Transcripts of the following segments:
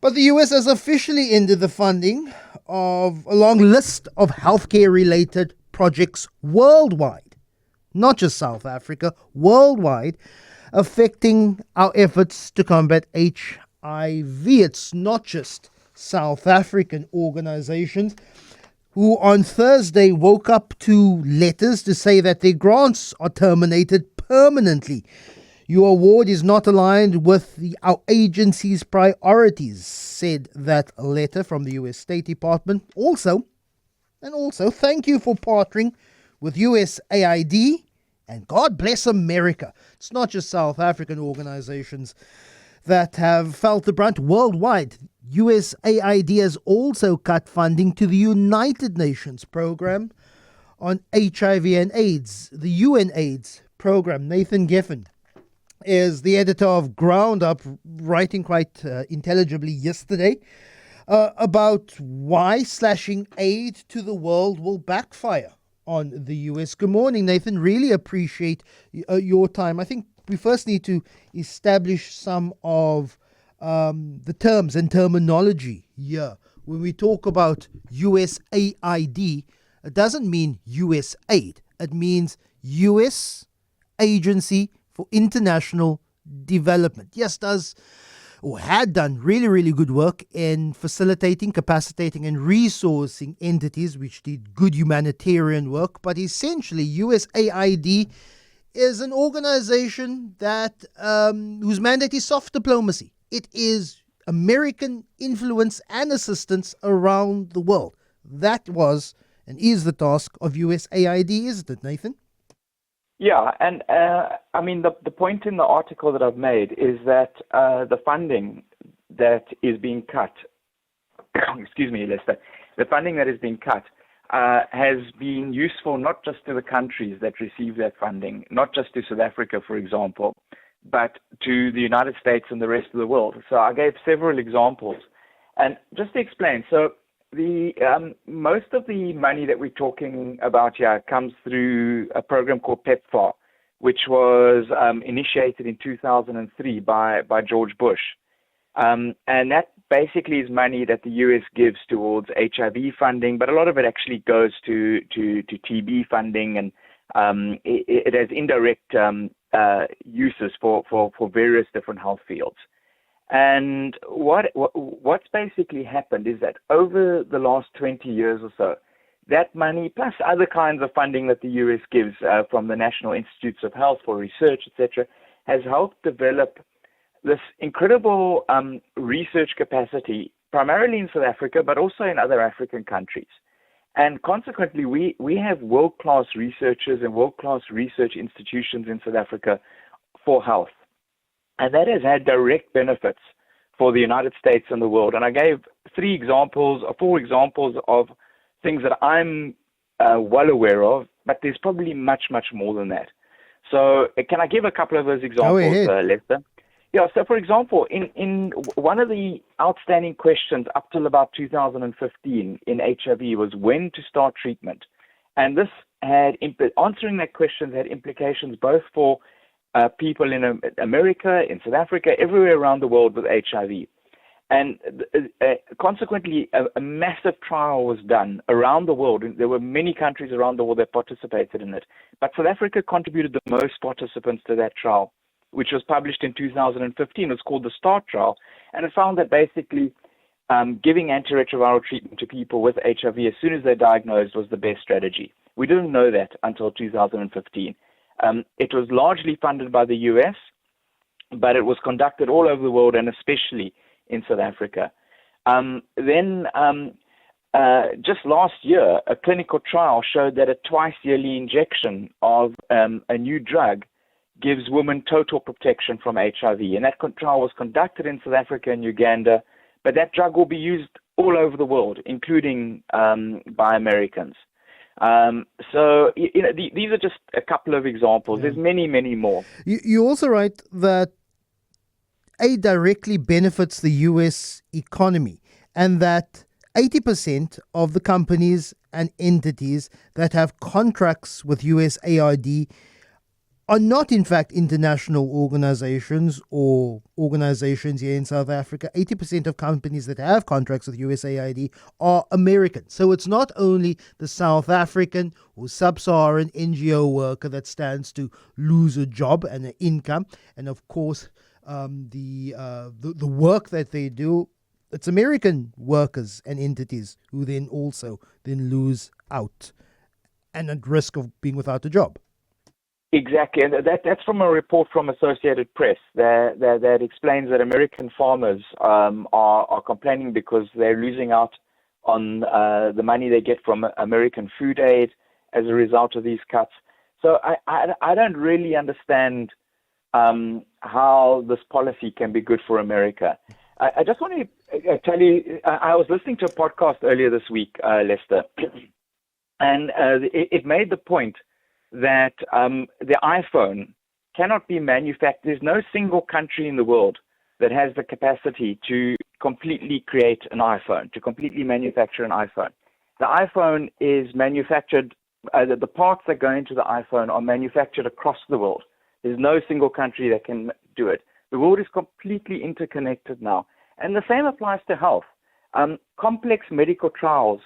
But the US has officially ended the funding of a long list of healthcare-related projects worldwide, not just South Africa, worldwide, affecting our efforts to combat HIV. It's not just South African organizations who on Thursday woke up to letters to say that their grants are terminated permanently. Your award is not aligned with our agency's priorities, said that letter from the US State Department. Also, thank you for partnering with USAID, and God bless America. It's not just South African organizations that have felt the brunt worldwide. USAID has also cut funding to the United Nations program on HIV and AIDS, the UNAIDS program. Nathan Geffen is the editor of GroundUp, writing quite intelligibly yesterday about why slashing aid to the world will backfire on the US. Good morning, Nathan. Really appreciate your time. I think we first need to establish some of the terms and terminology here. When we talk about USAID, it doesn't mean USAID. It means US Agency for International Development. Yes, does or had done really, really good work in facilitating, capacitating and resourcing entities which did good humanitarian work. But essentially, USAID is an organization that whose mandate is soft diplomacy. It is American influence and assistance around the world. That was and is the task of USAID, isn't it, Nathan? Yeah, and I mean, the point in the article that I've made is that the funding that is being cut, excuse me, Lester, the funding that is being cut has been useful not just to the countries that receive that funding, not just to South Africa, for example, but to the United States and the rest of the world. So I gave several examples. And just to explain, so the most of the money that we're talking about here comes through a program called PEPFAR, which was initiated in 2003 by George Bush. And that basically is money that the US gives towards HIV funding, but a lot of it actually goes to TB funding, and it has indirect uses for various different health fields. And what's basically happened is that over the last 20 years or so, that money, plus other kinds of funding that the US gives from the National Institutes of Health for research, etc., has helped develop this incredible research capacity, primarily in South Africa, but also in other African countries. And consequently, we have world-class researchers and world-class research institutions in South Africa for health. And that has had direct benefits for the United States and the world. And I gave 4 examples of things that I'm well aware of, but there's probably much, much more than that. So can I give a couple of those examples, Lester? Yeah, so for example, in one of the outstanding questions up till about 2015 in HIV was when to start treatment. And this had, answering that question had implications both for people in America, in South Africa, everywhere around the world with HIV. And consequently, a massive trial was done around the world. There were many countries around the world that participated in it. But South Africa contributed the most participants to that trial, which was published in 2015. It was called the START trial. And it found that basically giving antiretroviral treatment to people with HIV as soon as they're diagnosed was the best strategy. We didn't know that until 2015. It was largely funded by the US, but it was conducted all over the world and especially in South Africa. Just last year, a clinical trial showed that a twice-yearly injection of a new drug gives women total protection from HIV. And that trial was conducted in South Africa and Uganda, but that drug will be used all over the world, including by Americans. So these are just a couple of examples. Yeah. There's many, many more. You also write that aid directly benefits the U.S. economy and that 80% of the companies and entities that have contracts with USAID are not, in fact, international organizations or organizations here in South Africa. 80% of companies that have contracts with USAID are American. So it's not only the South African or sub-Saharan NGO worker that stands to lose a job and an income. And of course, the work that they do, it's American workers and entities who then also lose out and at risk of being without a job. Exactly, and that's from a report from Associated Press that explains that American farmers are complaining because they're losing out on the money they get from American food aid as a result of these cuts. So I don't really understand how this policy can be good for America. I just want to tell you, I was listening to a podcast earlier this week, Lester, and it made the point that the iPhone cannot be manufactured. There's no single country in the world that has the capacity to completely create an iPhone, to completely manufacture an iPhone. The iPhone is manufactured, the parts that go into the iPhone are manufactured across the world. There's no single country that can do it. The world is completely interconnected now. And the same applies to health. Complex medical trials,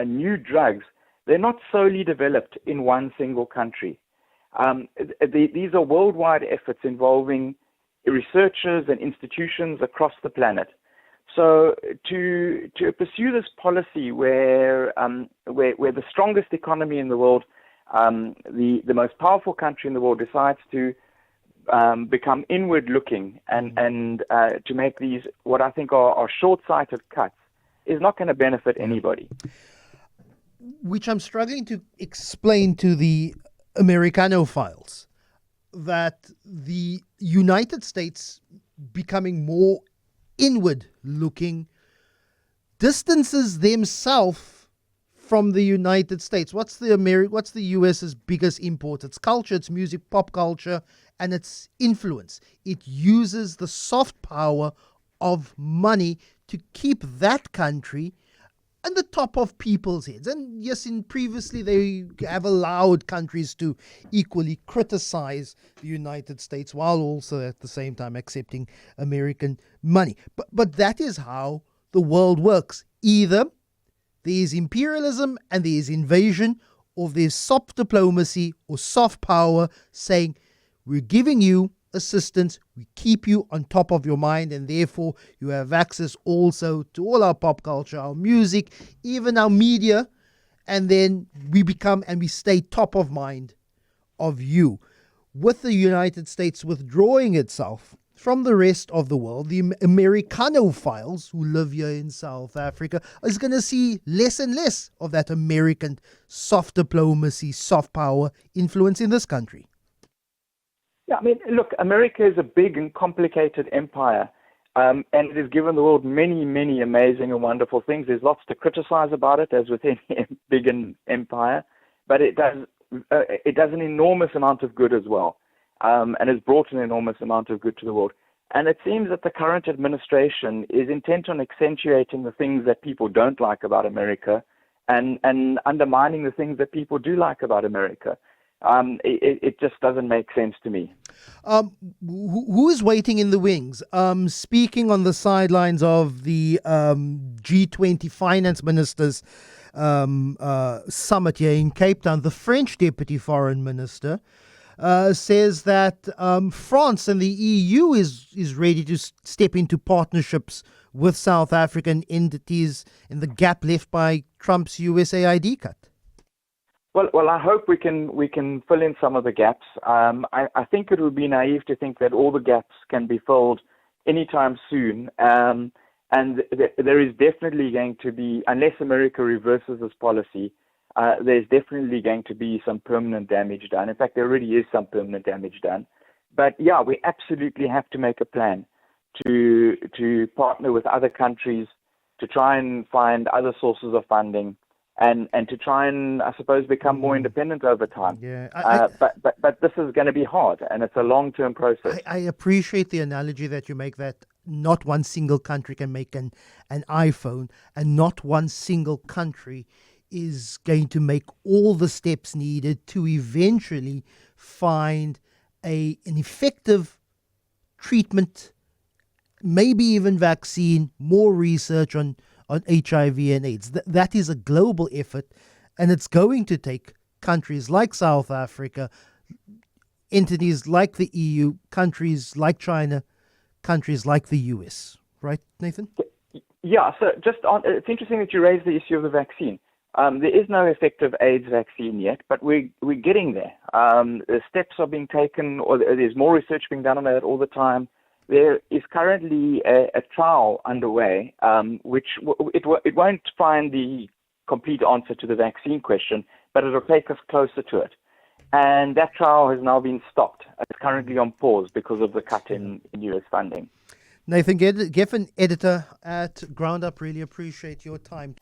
new drugs, they're not solely developed in one single country. These are worldwide efforts involving researchers and institutions across the planet. So to pursue this policy where the strongest economy in the world, the most powerful country in the world decides to become inward-looking and to make these what I think are short-sighted cuts is not going to benefit anybody. Which I'm struggling to explain to the Americanophiles, that the United States becoming more inward-looking distances themselves from the United States. What's the US's biggest import? It's culture, it's music, pop culture, and its influence. It uses the soft power of money to keep that country on the top of people's heads. And yes, previously they have allowed countries to equally criticize the United States while also at the same time accepting American money. But that is how the world works. Either there is imperialism and there is invasion, or there's soft diplomacy or soft power saying, we're giving you assistance, we keep you on top of your mind, and therefore you have access also to all our pop culture, our music, even our media, and then we become and we stay top of mind of you. With the United States withdrawing itself from the rest of the world, the Americanophiles who live here in South Africa is going to see less and less of that American soft diplomacy, soft power influence in this country. Yeah, I mean, look, America is a big and complicated empire, and it has given the world many, many amazing and wonderful things. There's lots to criticize about it, as with any big empire, but it does an enormous amount of good as well, and has brought an enormous amount of good to the world. And it seems that the current administration is intent on accentuating the things that people don't like about America and undermining the things that people do like about America. It just doesn't make sense to me. Who is waiting in the wings? Speaking on the sidelines of the G20 finance ministers summit here in Cape Town, the French deputy foreign minister says that France and the EU is ready to step into partnerships with South African entities in the gap left by Trump's USAID cut. Well, I hope we can fill in some of the gaps. I think it would be naive to think that all the gaps can be filled anytime soon. And there is definitely going to be, unless America reverses this policy, there's definitely going to be some permanent damage done. In fact, there already is some permanent damage done. But yeah, we absolutely have to make a plan to partner with other countries to try and find other sources of funding. And to try and, I suppose, become more independent over time. Yeah, but this is going to be hard, and it's a long-term process. I appreciate the analogy that you make, that not one single country can make an iPhone, and not one single country is going to make all the steps needed to eventually find an effective treatment, maybe even vaccine, more research on HIV and AIDS. That is a global effort, and it's going to take countries like South Africa, entities like the EU, countries like China, countries like the US. Right, Nathan? Yeah, so it's interesting that you raised the issue of the vaccine. There is no effective AIDS vaccine yet, but we're getting there. The steps are being taken, or there's more research being done on that all the time. There is currently a trial underway, which it won't find the complete answer to the vaccine question, but it'll take us closer to it. And that trial has now been stopped. It's currently on pause because of the cut in US funding. Nathan Geffen, editor at GroundUp, really appreciate your time.